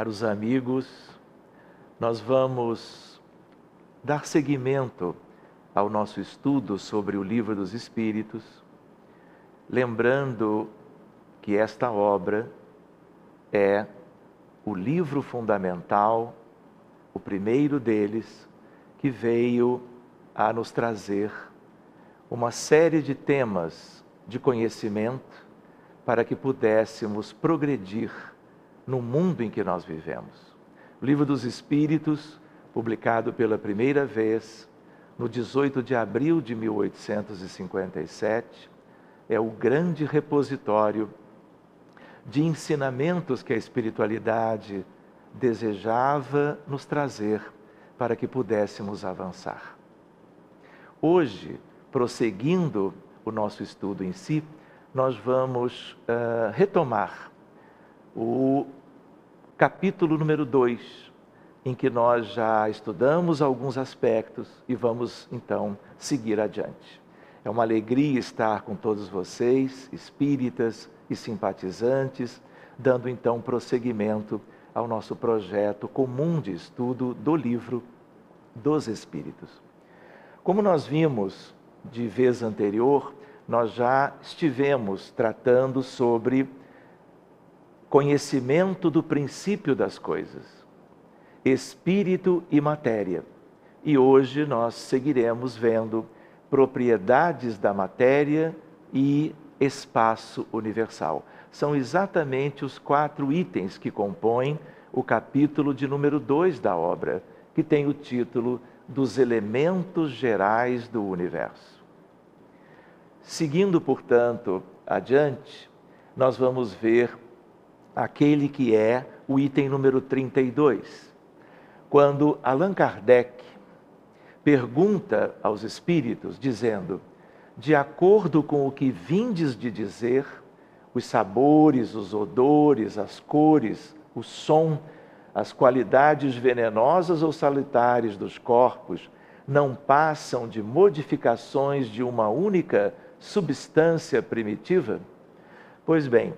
Caros amigos, nós vamos dar seguimento ao nosso estudo sobre o Livro dos Espíritos, lembrando que esta obra é o livro fundamental, o primeiro deles, que veio a nos trazer uma série de temas de conhecimento para que pudéssemos progredir no mundo em que nós vivemos. O Livro dos Espíritos, publicado pela primeira vez no 18 de abril de 1857, é o grande repositório de ensinamentos que a espiritualidade desejava nos trazer para que pudéssemos avançar. Hoje, prosseguindo o nosso estudo em si, nós vamos retomar o capítulo número 2, em que nós já estudamos alguns aspectos e vamos então seguir adiante. É uma alegria estar com todos vocês, espíritas e simpatizantes, dando então prosseguimento ao nosso projeto comum de estudo do Livro dos Espíritos. Como nós vimos de vez anterior, nós já estivemos tratando sobre conhecimento do princípio das coisas, espírito e matéria. E hoje nós seguiremos vendo propriedades da matéria e espaço universal. São exatamente os 4 itens que compõem o capítulo de número 2 da obra, que tem o título dos elementos gerais do universo. Seguindo, portanto, adiante, nós vamos ver aquele que é o item número 32, quando Allan Kardec pergunta aos espíritos, dizendo: de acordo com o que vindes de dizer, os sabores, os odores, as cores, o som, as qualidades venenosas ou salutares dos corpos não passam de modificações de uma única substância primitiva? Pois bem,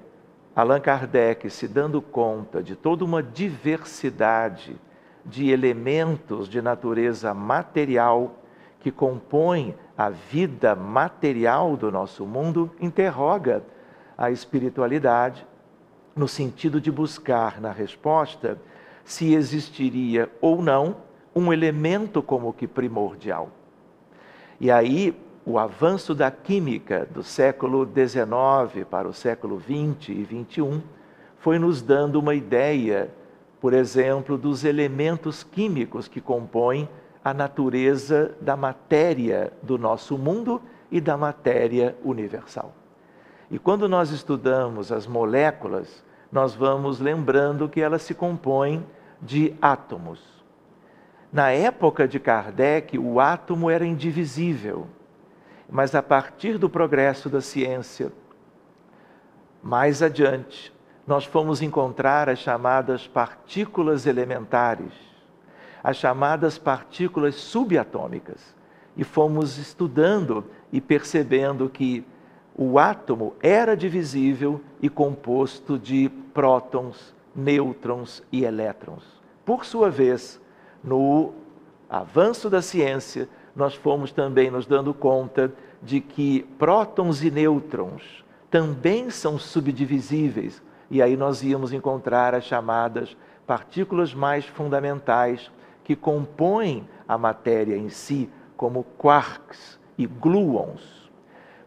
Allan Kardec, se dando conta de toda uma diversidade de elementos de natureza material que compõem a vida material do nosso mundo, interroga a espiritualidade no sentido de buscar na resposta se existiria ou não um elemento como que primordial. E aí, o avanço da química do século XIX para o século XX e XXI foi nos dando uma ideia, por exemplo, dos elementos químicos que compõem a natureza da matéria do nosso mundo e da matéria universal. E quando nós estudamos as moléculas, nós vamos lembrando que elas se compõem de átomos. Na época de Kardec, o átomo era indivisível. Mas a partir do progresso da ciência, mais adiante, nós fomos encontrar as chamadas partículas elementares, as chamadas partículas subatômicas, e fomos estudando e percebendo que o átomo era divisível e composto de prótons, nêutrons e elétrons. Por sua vez, no avanço da ciência, nós fomos também nos dando conta de que prótons e nêutrons também são subdivisíveis. E aí nós íamos encontrar as chamadas partículas mais fundamentais que compõem a matéria em si, como quarks e gluons.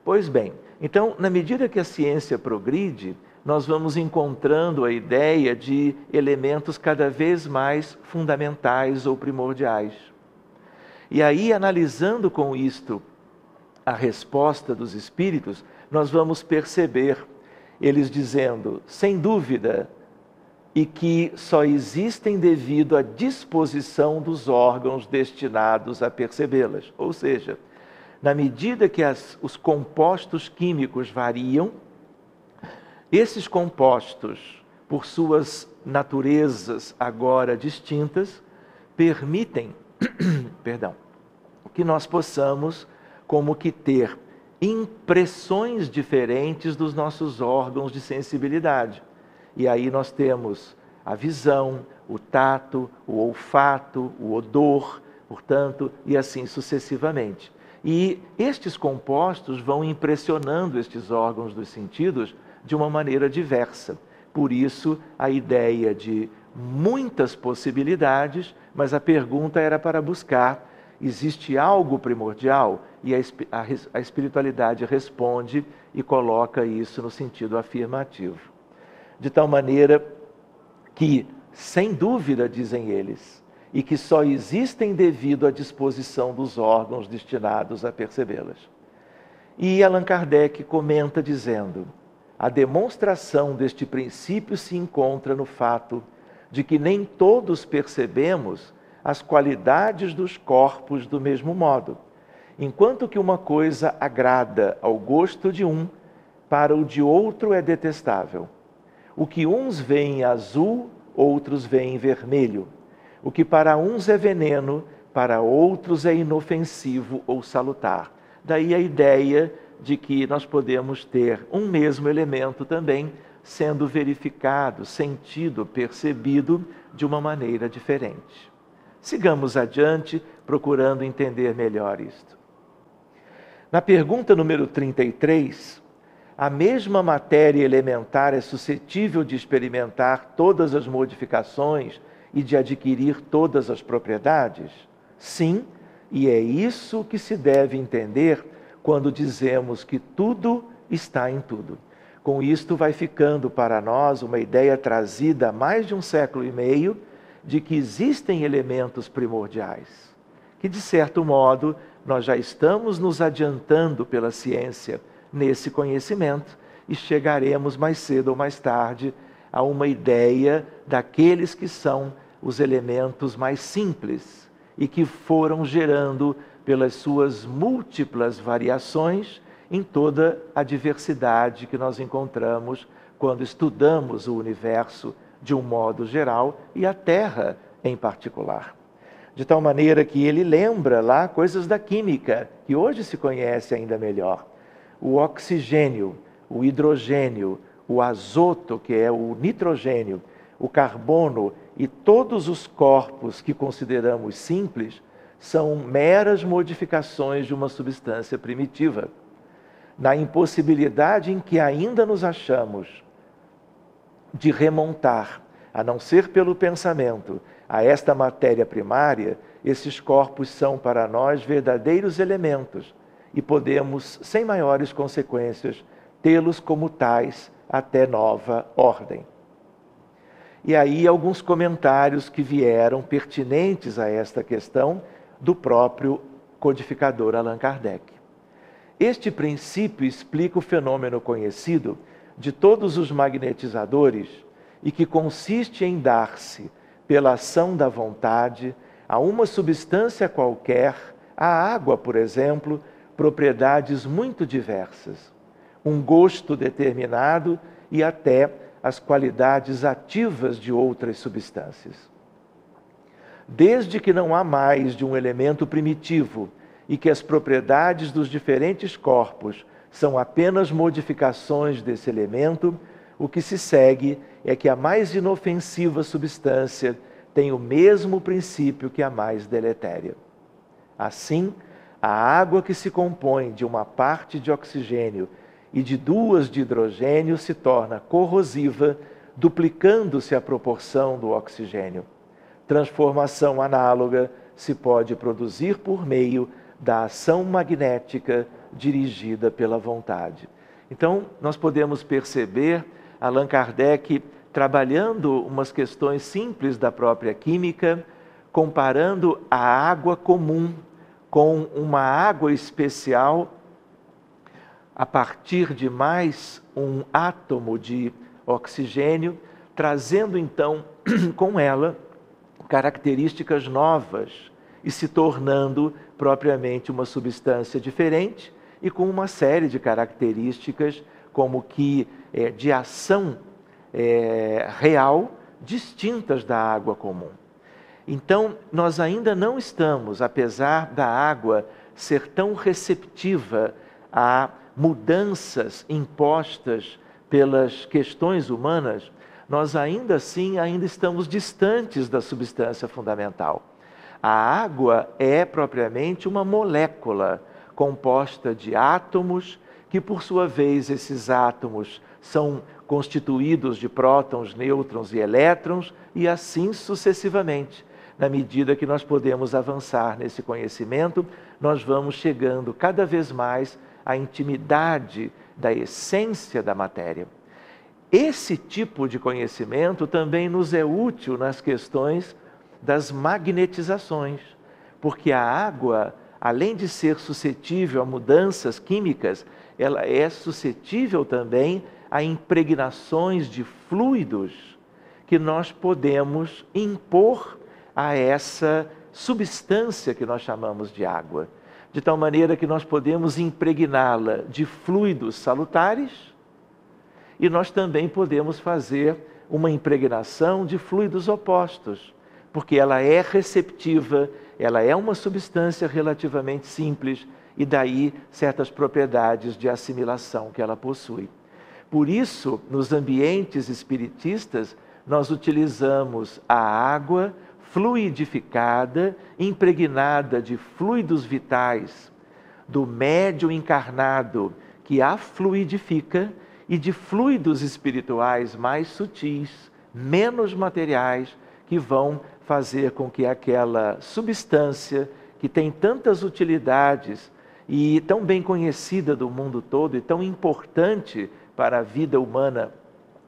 Pois bem, então, na medida que a ciência progride, nós vamos encontrando a ideia de elementos cada vez mais fundamentais ou primordiais. E aí, analisando com isto a resposta dos espíritos, nós vamos perceber eles dizendo, sem dúvida, e que só existem devido à disposição dos órgãos destinados a percebê-las. Ou seja, na medida que os compostos químicos variam, esses compostos, por suas naturezas agora distintas, permitem que nós possamos como que ter impressões diferentes dos nossos órgãos de sensibilidade. E aí nós temos a visão, o tato, o olfato, o odor, portanto, e assim sucessivamente. E estes compostos vão impressionando estes órgãos dos sentidos de uma maneira diversa. Por isso, a ideia de muitas possibilidades, mas a pergunta era para buscar: existe algo primordial? E a espiritualidade responde e coloca isso no sentido afirmativo. De tal maneira que, sem dúvida, dizem eles, e que só existem devido à disposição dos órgãos destinados a percebê-las. E Allan Kardec comenta dizendo: a demonstração deste princípio se encontra no fato de que nem todos percebemos as qualidades dos corpos do mesmo modo. Enquanto que uma coisa agrada ao gosto de um, para o de outro é detestável. O que uns veem azul, outros veem vermelho. O que para uns é veneno, para outros é inofensivo ou salutar. Daí a ideia de que nós podemos ter um mesmo elemento também sendo verificado, sentido, percebido de uma maneira diferente. Sigamos adiante, procurando entender melhor isto. Na pergunta número 33, a mesma matéria elementar é suscetível de experimentar todas as modificações e de adquirir todas as propriedades? Sim, e é isso que se deve entender quando dizemos que tudo está em tudo. Com isto vai ficando para nós uma ideia trazida há mais de um século e meio de que existem elementos primordiais, que de certo modo nós já estamos nos adiantando pela ciência nesse conhecimento e chegaremos mais cedo ou mais tarde a uma ideia daqueles que são os elementos mais simples e que foram gerando pelas suas múltiplas variações em toda a diversidade que nós encontramos quando estudamos o universo de um modo geral e a Terra em particular. De tal maneira que ele lembra lá coisas da química, que hoje se conhece ainda melhor. O oxigênio, o hidrogênio, o azoto, que é o nitrogênio, o carbono e todos os corpos que consideramos simples são meras modificações de uma substância primitiva. Na impossibilidade em que ainda nos achamos de remontar, a não ser pelo pensamento, a esta matéria primária, esses corpos são para nós verdadeiros elementos e podemos, sem maiores consequências, tê-los como tais até nova ordem. E aí alguns comentários que vieram pertinentes a esta questão do próprio codificador Allan Kardec. Este princípio explica o fenômeno conhecido de todos os magnetizadores e que consiste em dar-se, pela ação da vontade, a uma substância qualquer, a água, por exemplo, propriedades muito diversas, um gosto determinado e até as qualidades ativas de outras substâncias. Desde que não há mais de um elemento primitivo e que as propriedades dos diferentes corpos são apenas modificações desse elemento, o que se segue é que a mais inofensiva substância tem o mesmo princípio que a mais deletéria. Assim, a água que se compõe de uma parte de oxigênio e de duas de hidrogênio se torna corrosiva, duplicando-se a proporção do oxigênio. Transformação análoga se pode produzir por meio da ação magnética dirigida pela vontade. Então, nós podemos perceber Allan Kardec trabalhando umas questões simples da própria química, comparando a água comum com uma água especial a partir de mais um átomo de oxigênio, trazendo então com ela características novas e se tornando propriamente uma substância diferente e com uma série de características como que de ação real distintas da água comum. Então, nós ainda não estamos, apesar da água ser tão receptiva a mudanças impostas pelas questões humanas, nós ainda assim estamos distantes da substância fundamental. A água é propriamente uma molécula composta de átomos, que por sua vez esses átomos são constituídos de prótons, nêutrons e elétrons, e assim sucessivamente. Na medida que nós podemos avançar nesse conhecimento, nós vamos chegando cada vez mais à intimidade da essência da matéria. Esse tipo de conhecimento também nos é útil nas questões das magnetizações, porque a água, além de ser suscetível a mudanças químicas, ela é suscetível também a impregnações de fluidos que nós podemos impor a essa substância que nós chamamos de água, de tal maneira que nós podemos impregná-la de fluidos salutares e nós também podemos fazer uma impregnação de fluidos opostos, porque ela é receptiva, ela é uma substância relativamente simples e daí certas propriedades de assimilação que ela possui. Por isso, nos ambientes espiritistas, nós utilizamos a água fluidificada, impregnada de fluidos vitais, do médium encarnado que a fluidifica e de fluidos espirituais mais sutis, menos materiais, que vão fazer com que aquela substância que tem tantas utilidades e tão bem conhecida do mundo todo e tão importante para a vida humana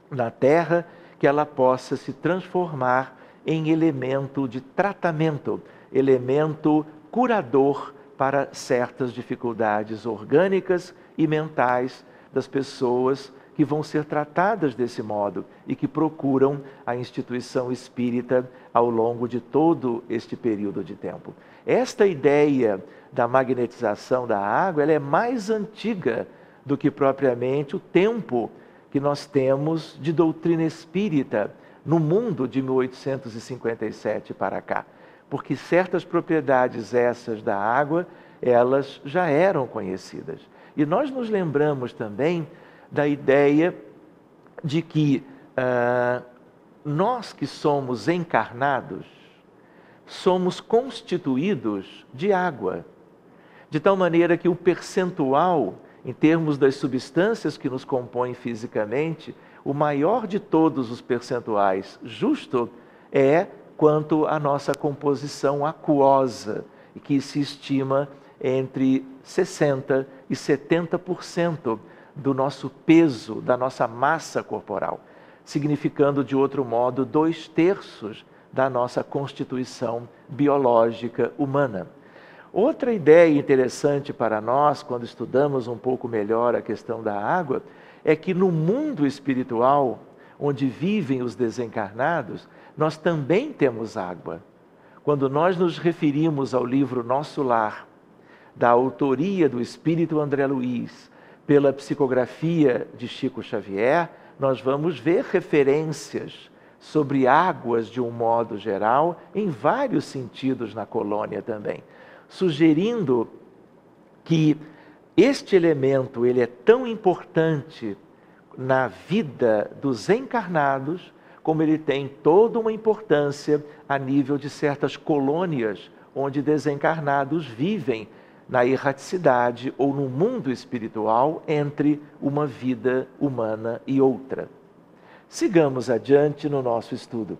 na Terra, que ela possa se transformar em elemento de tratamento, elemento curador para certas dificuldades orgânicas e mentais das pessoas que vão ser tratadas desse modo e que procuram a instituição espírita ao longo de todo este período de tempo. Esta ideia da magnetização da água, ela é mais antiga do que propriamente o tempo que nós temos de doutrina espírita no mundo de 1857 para cá. Porque certas propriedades essas da água, elas já eram conhecidas. E nós nos lembramos também da ideia de que nós que somos encarnados, somos constituídos de água. De tal maneira que o percentual, em termos das substâncias que nos compõem fisicamente, o maior de todos os percentuais justo é quanto à nossa composição aquosa, que se estima entre 60% e 70% do nosso peso, da nossa massa corporal, significando, de outro modo, 2/3 da nossa constituição biológica humana. Outra ideia interessante para nós, quando estudamos um pouco melhor a questão da água, é que no mundo espiritual, onde vivem os desencarnados, nós também temos água. Quando nós nos referimos ao livro Nosso Lar, da autoria do Espírito André Luiz, pela psicografia de Chico Xavier, nós vamos ver referências sobre águas de um modo geral, em vários sentidos na colônia também, sugerindo que este elemento ele é tão importante na vida dos encarnados, como ele tem toda uma importância a nível de certas colônias onde desencarnados vivem na erraticidade ou no mundo espiritual entre uma vida humana e outra. Sigamos adiante no nosso estudo.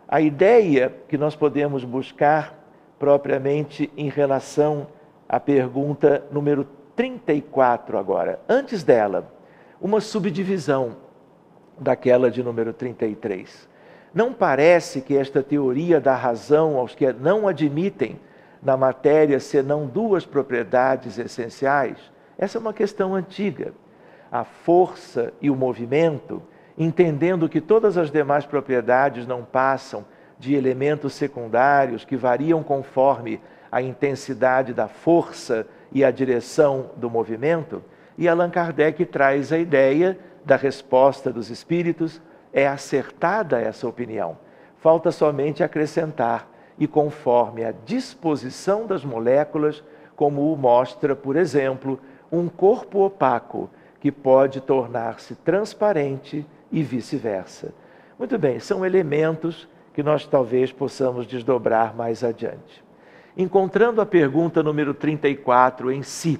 A ideia que nós podemos buscar propriamente em relação à pergunta número 34 agora. Antes dela, uma subdivisão daquela de número 33. Não parece que esta teoria dá razão aos que não admitem na matéria senão 2 propriedades essenciais? Essa é uma questão antiga. A força e o movimento, entendendo que todas as demais propriedades não passam de elementos secundários que variam conforme a intensidade da força e a direção do movimento, e Allan Kardec traz a ideia da resposta dos espíritos. É acertada essa opinião. Falta somente acrescentar, e conforme a disposição das moléculas, como o mostra, por exemplo, um corpo opaco que pode tornar-se transparente e vice-versa. Muito bem, são elementos que nós talvez possamos desdobrar mais adiante. Encontrando a pergunta número 34 em si,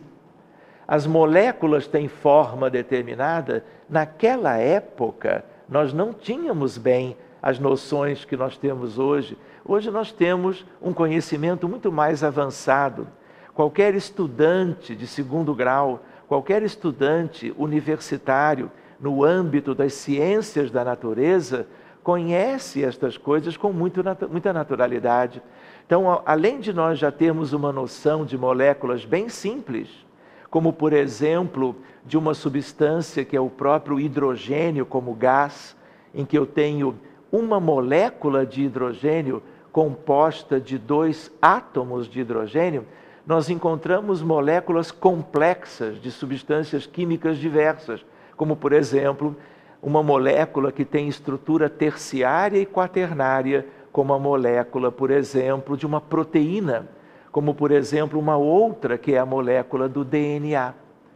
as moléculas têm forma determinada? Naquela época, nós não tínhamos bem as noções que nós temos hoje. Hoje nós temos um conhecimento muito mais avançado. Qualquer estudante de segundo grau, qualquer estudante universitário no âmbito das ciências da natureza, conhece estas coisas com muita naturalidade. Então, além de nós já termos uma noção de moléculas bem simples, como por exemplo, de uma substância que é o próprio hidrogênio como gás, em que eu tenho uma molécula de hidrogênio composta de 2 átomos de hidrogênio, nós encontramos moléculas complexas de substâncias químicas diversas, como por exemplo, uma molécula que tem estrutura terciária e quaternária, como a molécula, por exemplo, de uma proteína, como por exemplo uma outra que é a molécula do DNA.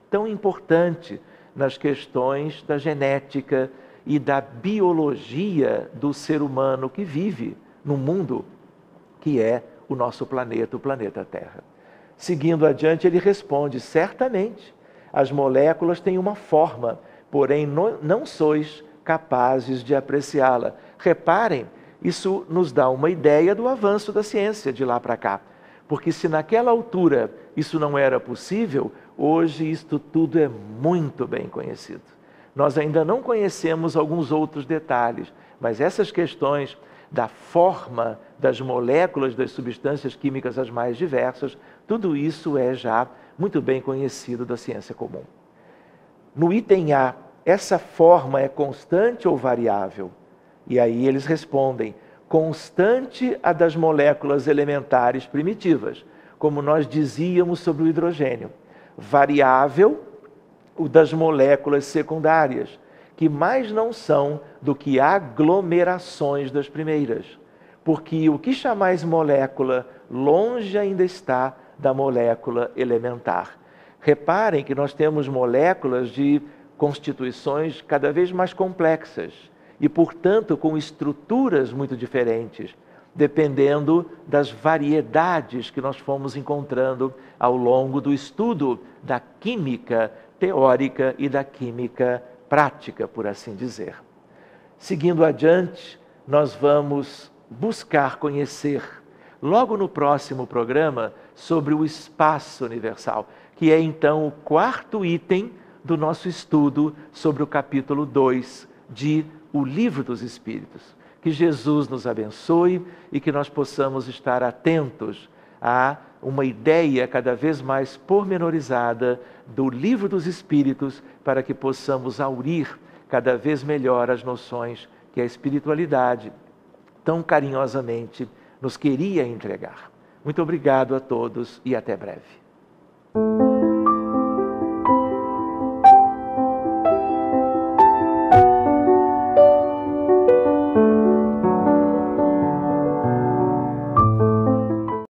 Tão importante nas questões da genética e da biologia do ser humano que vive no mundo que é o nosso planeta, o planeta Terra. Seguindo adiante, ele responde: certamente, as moléculas têm uma forma, porém não sois capazes de apreciá-la. Reparem, isso nos dá uma ideia do avanço da ciência de lá para cá. Porque se naquela altura isso não era possível, hoje isto tudo é muito bem conhecido. Nós ainda não conhecemos alguns outros detalhes, mas essas questões da forma das moléculas das substâncias químicas as mais diversas, tudo isso é já muito bem conhecido da ciência comum. No item A, essa forma é constante ou variável? E aí eles respondem: constante a das moléculas elementares primitivas, como nós dizíamos sobre o hidrogênio. Variável o das moléculas secundárias, que mais não são do que aglomerações das primeiras. Porque o que chamais molécula, longe ainda está da molécula elementar. Reparem que nós temos moléculas de constituições cada vez mais complexas e, portanto, com estruturas muito diferentes, dependendo das variedades que nós fomos encontrando ao longo do estudo da química teórica e da química prática, por assim dizer. Seguindo adiante, nós vamos buscar conhecer, logo no próximo programa, sobre o espaço universal, que é então o 4º item do nosso estudo sobre o capítulo 2 de O Livro dos Espíritos. Que Jesus nos abençoe e que nós possamos estar atentos a uma ideia cada vez mais pormenorizada do Livro dos Espíritos, para que possamos aurir cada vez melhor as noções que a espiritualidade tão carinhosamente nos queria entregar. Muito obrigado a todos e até breve.